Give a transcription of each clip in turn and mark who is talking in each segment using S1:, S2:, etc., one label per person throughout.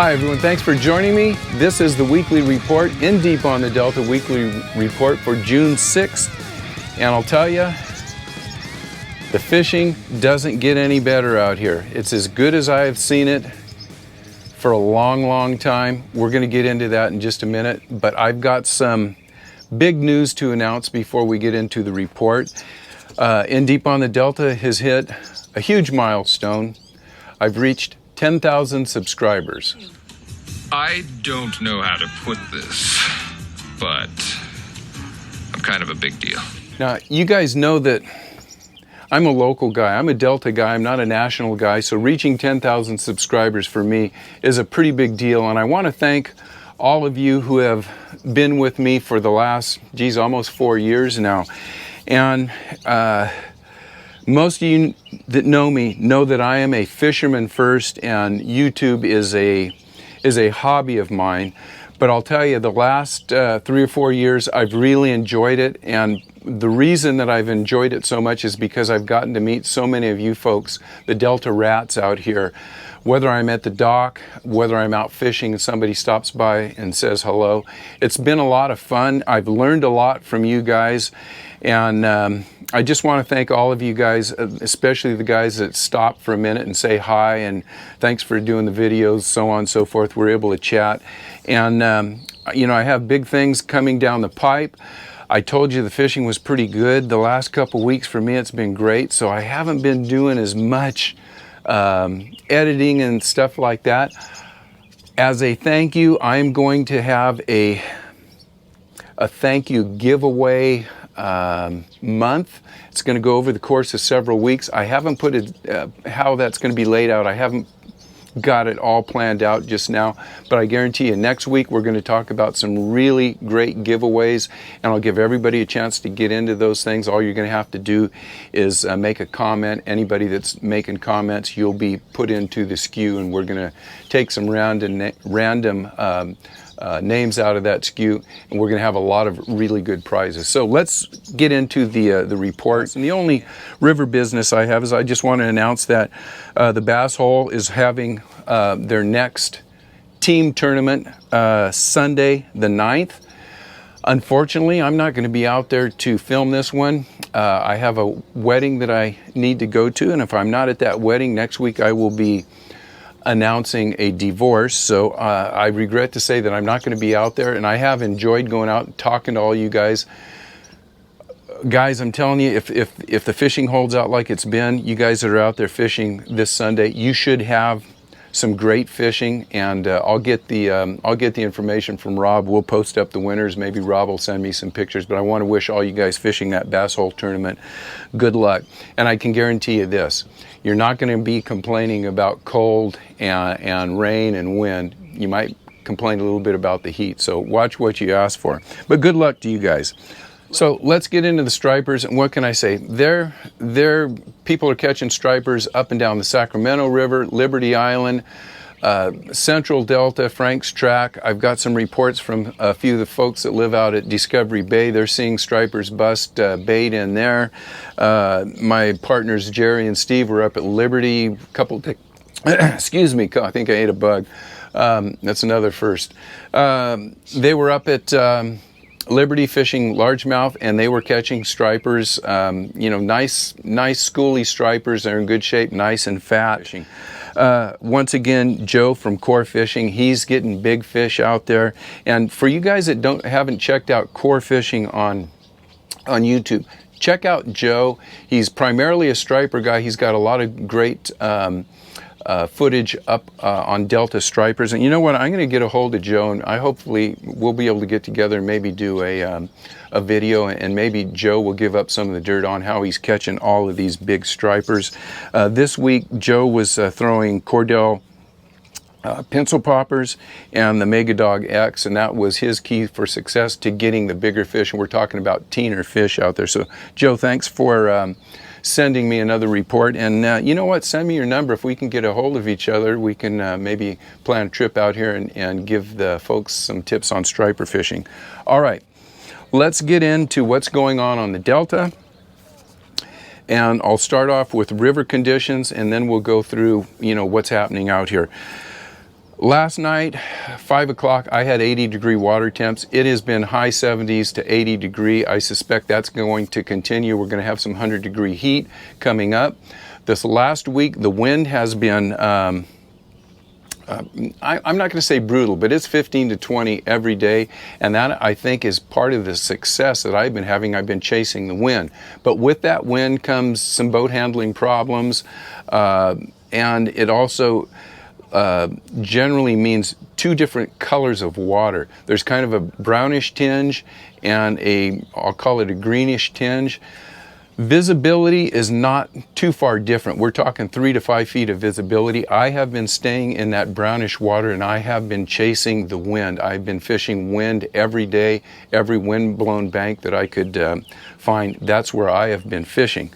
S1: Hi everyone, thanks for joining me. This is the weekly report, In Deep on the Delta weekly report for June 6th. And I'll tell you, the fishing doesn't get any better out here. It's as good as I have seen it for a long, long time. We're going to get into that in just a minute, but I've got some big news to announce before we get into the report. In Deep on the Delta has hit a huge milestone. I've reached 10,000 subscribers.
S2: I don't know how to put this, but I'm kind of a big deal.
S1: Now, you guys know that I'm a local guy. I'm a Delta guy. I'm not a national guy. So reaching 10,000 subscribers for me is a pretty big deal. And I want to thank all of you who have been with me for the last, almost 4 years now. And most of you that know me know that I am a fisherman first, and YouTube is a hobby of mine. But I'll tell you, the last 3 or 4 years, I've really enjoyed it. And the reason that I've enjoyed it so much is because I've gotten to meet so many of you folks, the Delta rats out here. Whether I'm at the dock, whether I'm out fishing and somebody stops by and says hello. It's been a lot of fun. I've learned a lot from you guys. And I just want to thank all of you guys, especially the guys that stop for a minute and say hi and thanks for doing the videos, so on and so forth. We're able to chat. And, you know, I have big things coming down the pipe. I told you the fishing was pretty good. The last couple weeks for me, it's been great. So I haven't been doing as much editing and stuff like that. As a thank you, I'm going to have a thank you giveaway month. It's going to go over the course of several weeks. I haven't put it how that's going to be laid out. I haven't got it all planned out just now, but I guarantee you next week we're going to talk about some really great giveaways, and I'll give everybody a chance to get into those things. All you're going to have to do is make a comment. Anybody that's making comments, you'll be put into the SKU, and we're going to take some random names out of that SKU, and we're going to have a lot of really good prizes. So let's get into the reports. And the only river business I have is I just want to announce that the Bass Hole is having their next team tournament Sunday the 9th. Unfortunately, I'm not going to be out there to film this one. I have a wedding that I need to go to, and if I'm not at that wedding next week, I will be announcing a divorce. So I regret to say that I'm not going to be out there, and I have enjoyed going out and talking to all you guys. Guys, I'm telling you, if the fishing holds out like it's been, you guys that are out there fishing this Sunday, you should have some great fishing, and I'll get the information from Rob. We'll post up the winners. Maybe Rob will send me some pictures, but I want to wish all you guys fishing that Bass Hole tournament good luck. And I can guarantee you this, you're not going to be complaining about cold and rain and wind. You might complain a little bit about the heat, so watch what you ask for. But good luck to you guys. So let's get into the stripers, and what can I say? People are catching stripers up and down the Sacramento River, Liberty Island, Central Delta, Frank's Track. I've got some reports from a few of the folks that live out at Discovery Bay. They're seeing stripers bust bait in there. My partners Jerry and Steve were up at Liberty. Excuse me, I think I ate a bug. That's another first. They were up at Liberty fishing largemouth, and they were catching stripers. You know, nice schooly stripers. They're in good shape, nice and fat. Once again, Joe from Core Fishing, he's getting big fish out there. And for you guys that haven't checked out Core Fishing on YouTube, check out Joe. He's primarily a striper guy. He's got a lot of great footage up on Delta stripers. And you know what? I'm going to get a hold of Joe, and hopefully we'll be able to get together and maybe do a video, and maybe Joe will give up some of the dirt on how he's catching all of these big stripers. This week, Joe was throwing Cordell pencil poppers and the Mega Dog X, and that was his key for success to getting the bigger fish. And we're talking about teener fish out there. So Joe, thanks for sending me another report. And you know what, send me your number. If we can get a hold of each other, we can maybe plan a trip out here and give the folks some tips on striper fishing. All right, let's get into what's going on the Delta. And I'll start off with river conditions, and then we'll go through, you know, what's happening out here. Last night, 5 o'clock, I had 80-degree water temps. It has been high 70s to 80 degree. I suspect that's going to continue. We're going to have some 100-degree heat coming up. This last week, the wind has been, I'm not going to say brutal, but it's 15 to 20 every day. And that, I think, is part of the success that I've been having. I've been chasing the wind. But with that wind comes some boat handling problems. And it also generally means two different colors of water. There's kind of a brownish tinge and I'll call it a greenish tinge. Visibility is not too far different. We're talking 3 to 5 feet of visibility. I have been staying in that brownish water and I have been chasing the wind. I've been fishing wind every day, every wind-blown bank that I could find. That's where I have been fishing.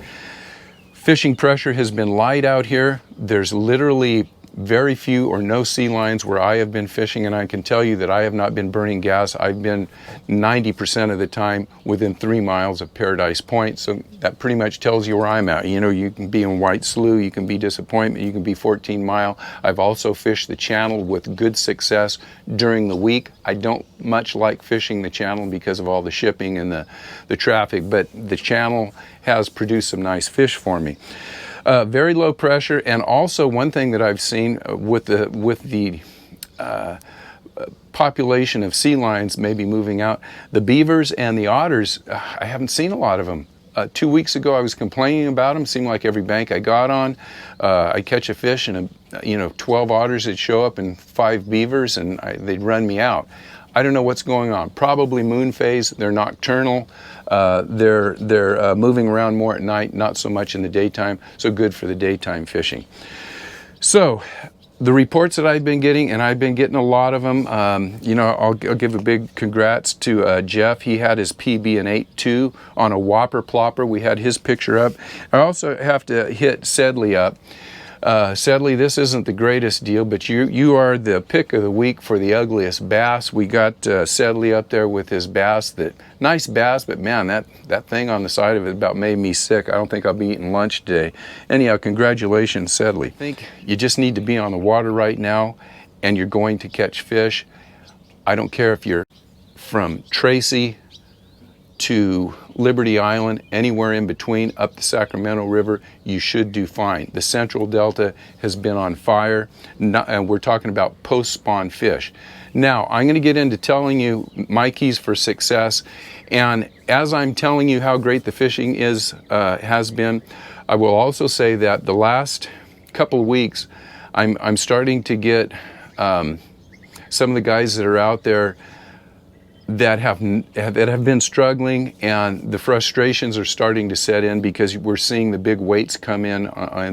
S1: Fishing pressure has been light out here. There's literally very few or no sea lions where I have been fishing, and I can tell you that I have not been burning gas. I've been 90% of the time within 3 miles of Paradise Point, so that pretty much tells you where I'm at. You know, you can be in White Slough, you can be Disappointment, you can be 14 Mile. I've also fished the channel with good success during the week. I don't much like fishing the channel because of all the shipping and the traffic, but the channel has produced some nice fish for me. Very low pressure, and also one thing that I've seen with the population of sea lions maybe moving out, the beavers and the otters, I haven't seen a lot of them. 2 weeks ago I was complaining about them. Seemed like every bank I got on, I'd catch a fish and 12 otters would show up and 5 beavers, and they'd run me out. I don't know what's going on. Probably moon phase. They're nocturnal. They're moving around more at night, not so much in the daytime. So good for the daytime fishing. So the reports that I've been getting, and I've been getting a lot of them. I'll give a big congrats to Jeff. He had his PB in 8.2 on a whopper plopper. We had his picture up. I also have to hit Sedley up. Sadly, this isn't the greatest deal, but you are the pick of the week for the ugliest bass. We got Sedley up there with his bass. Nice bass, but man, that thing on the side of it about made me sick. I don't think I'll be eating lunch today. Anyhow, congratulations, Sedley. I think you just need to be on the water right now, and you're going to catch fish. I don't care if you're from Tracy to Liberty Island, anywhere in between, up the Sacramento River, you should do fine. The Central Delta has been on fire, and we're talking about post-spawn fish. Now, I'm going to get into telling you my keys for success, and as I'm telling you how great the fishing has been, I will also say that the last couple of weeks, I'm starting to get some of the guys that are out there that have been struggling, and the frustrations are starting to set in because we're seeing the big weights come in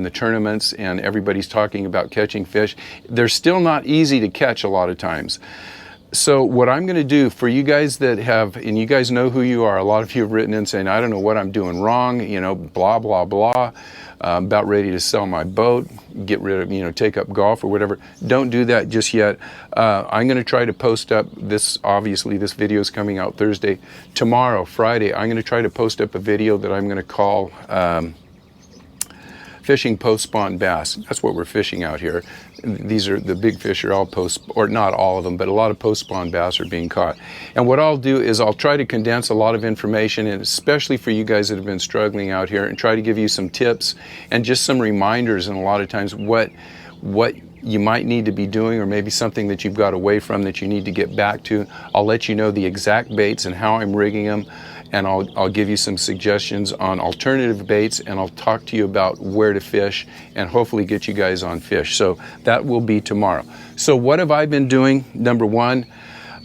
S1: the tournaments, and everybody's talking about catching fish. They're still not easy to catch a lot of times. So what I'm going to do for you guys that have, and you guys know who you are, a lot of you have written in saying, I don't know what I'm doing wrong, blah, blah, blah. I'm about ready to sell my boat, get rid of, take up golf or whatever. Don't do that just yet. I'm going to try to post up this, obviously this video is coming out Thursday. Tomorrow, Friday, I'm going to try to post up a video that I'm going to call Fishing Post-Spawn Bass. That's what we're fishing out here. These are the big fish are all or not all of them, but a lot of post-spawn bass are being caught. And what I'll do is I'll try to condense a lot of information, and especially for you guys that have been struggling out here, and try to give you some tips and just some reminders, and a lot of times what you might need to be doing, or maybe something that you've got away from that you need to get back to. I'll let you know the exact baits and how I'm rigging them, and I'll give you some suggestions on alternative baits, and I'll talk to you about where to fish and hopefully get you guys on fish. So that will be tomorrow. So what have I been doing? Number one,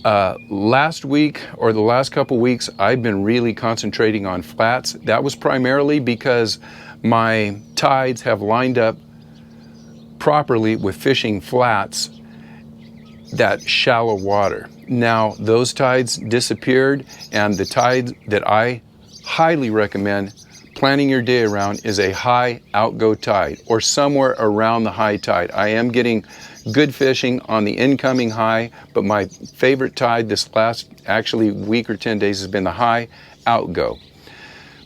S1: last week or the last couple weeks, I've been really concentrating on flats. That was primarily because my tides have lined up properly with fishing flats, that shallow water. Now those tides disappeared, and the tide that I highly recommend planning your day around is a high outgo tide, or somewhere around the high tide. I am getting good fishing on the incoming high, but my favorite tide this last actually week or 10 days has been the high outgo.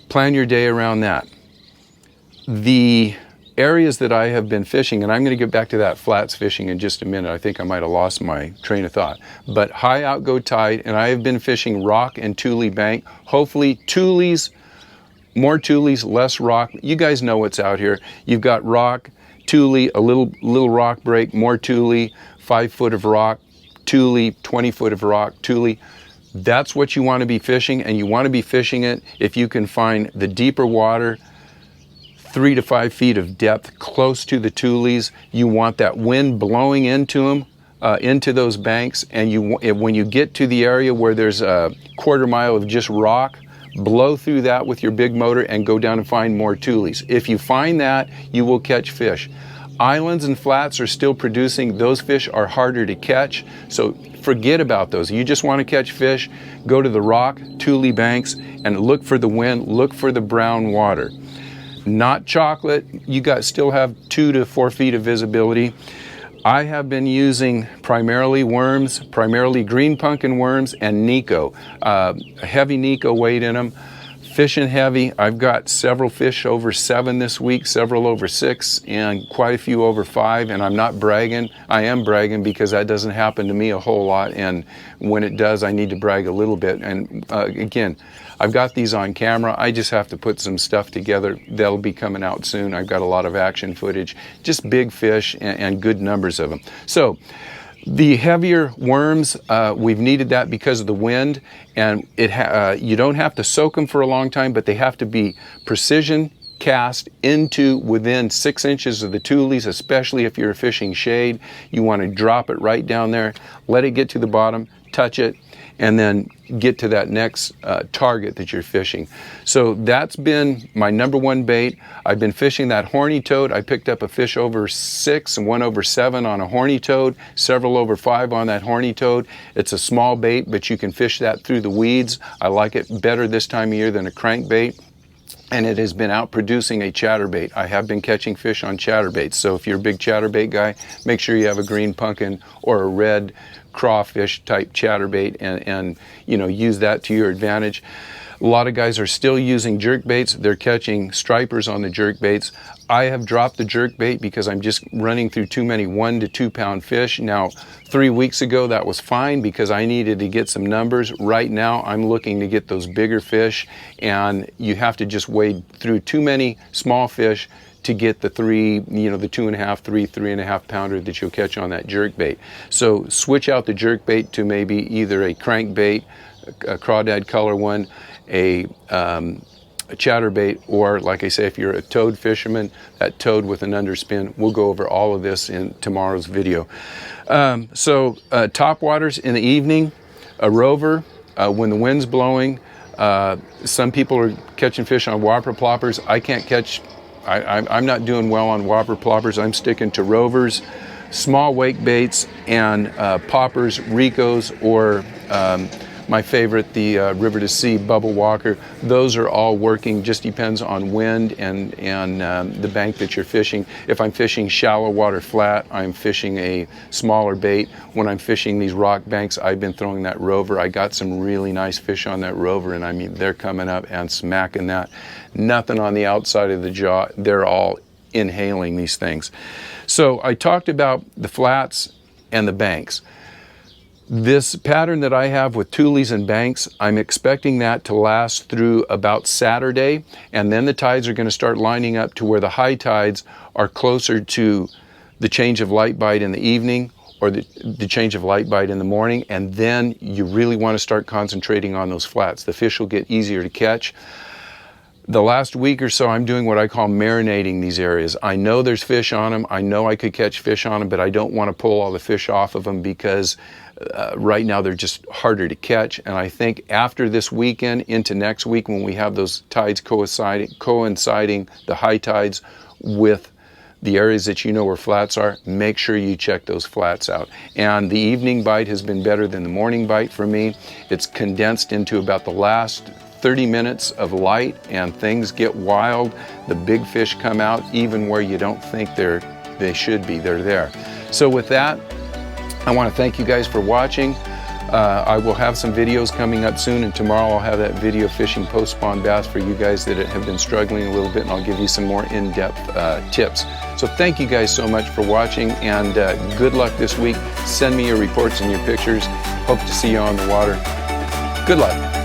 S1: Plan your day around that. The areas that I have been fishing, and I'm going to get back to that flats fishing in just a minute. I think I might have lost my train of thought. But high outgo tide, and I have been fishing rock and tule bank. Hopefully tules, more tules, less rock. You guys know what's out here. You've got rock, tule, a little rock break, more tule, 5 foot of rock, tule, 20 foot of rock, tule. That's what you want to be fishing, and you want to be fishing it if you can find the deeper water, 3 to 5 feet of depth close to the tules. You want that wind blowing into them, into those banks, and when you get to the area where there's a quarter mile of just rock, blow through that with your big motor and go down and find more tules. If you find that, you will catch fish. Islands and flats are still producing. Those fish are harder to catch, so forget about those. You just want to catch fish, go to the rock, tule banks, and look for the wind, look for the brown water. Not chocolate. You still have 2 to 4 feet of visibility. I have been using primarily worms, primarily green pumpkin worms and Nico. Heavy Nico weight in them. Fishing heavy. I've got several fish over 7 this week, several over 6, and quite a few over 5, and I'm not bragging. I am bragging because that doesn't happen to me a whole lot, and when it does, I need to brag a little bit. And again, I've got these on camera. I just have to put some stuff together. They'll be coming out soon. I've got a lot of action footage, just big fish and good numbers of them. So the heavier worms, we've needed that because of the wind, and you don't have to soak them for a long time, but they have to be precision cast into within 6 inches of the tules, especially if you're fishing shade. You want to drop it right down there, let it get to the bottom, touch it, and then get to that next target that you're fishing. So that's been my #1 bait. I've been fishing that horny toad. I picked up a fish over 6 and one over 7 on a horny toad, several over 5 on that horny toad. It's a small bait, but you can fish that through the weeds. I like it better this time of year than a crankbait. And it has been out producing a chatterbait. I have been catching fish on chatterbaits. So if you're a big chatterbait guy, make sure you have a green pumpkin or a red crawfish type chatterbait and use that to your advantage. A lot of guys are still using jerk baits. They're catching stripers on the jerk baits. I have dropped the jerk bait because I'm just running through too many 1 to 2 pound fish. Now, 3 weeks ago, that was fine because I needed to get some numbers. Right now, I'm looking to get those bigger fish, and you have to just wade through too many small fish to get the 2.5, 3.5 pounder that you'll catch on that jerk bait. So switch out the jerk bait to maybe either a crankbait, a crawdad color one, a chatterbait, or like I say, if you're a toad fisherman, that toad with an underspin. We'll go over all of this in tomorrow's video. Top waters in the evening, a rover, when the wind's blowing. Some people are catching fish on whopper ploppers. I can't catch, I'm not doing well on whopper ploppers. I'm sticking to rovers, small wake baits, and poppers, Ricos, or my favorite, the River to Sea Bubble Walker. Those are all working, just depends on wind and the bank that you're fishing. If I'm fishing shallow water flat, I'm fishing a smaller bait. When I'm fishing these rock banks, I've been throwing that rover. I got some really nice fish on that rover, and I mean, they're coming up and smacking that. Nothing on the outside of the jaw. They're all inhaling these things. So I talked about the flats and the banks. This pattern that I have with tules and banks, I'm expecting that to last through about Saturday, and then the tides are going to start lining up to where the high tides are closer to the change of light bite in the evening or the change of light bite in the morning, and then you really want to start concentrating on those flats. The fish will get easier to catch. The last week or so, I'm doing what I call marinating these areas. I know there's fish on them. I know I could catch fish on them, but I don't want to pull all the fish off of them because right now they're just harder to catch. And I think after this weekend into next week, when we have those tides coinciding the high tides with the areas that you know where flats are, make sure you check those flats out. And the evening bite has been better than the morning bite for me. It's condensed into about the last 30 minutes of light, and things get wild. The big fish come out even where you don't think they should be. They're there. So with that, I want to thank you guys for watching. I will have some videos coming up soon, and tomorrow I'll have that video fishing post-spawn bass for you guys that have been struggling a little bit, and I'll give you some more in-depth tips. So thank you guys so much for watching, and good luck this week. Send me your reports and your pictures. Hope to see you on the water. Good luck.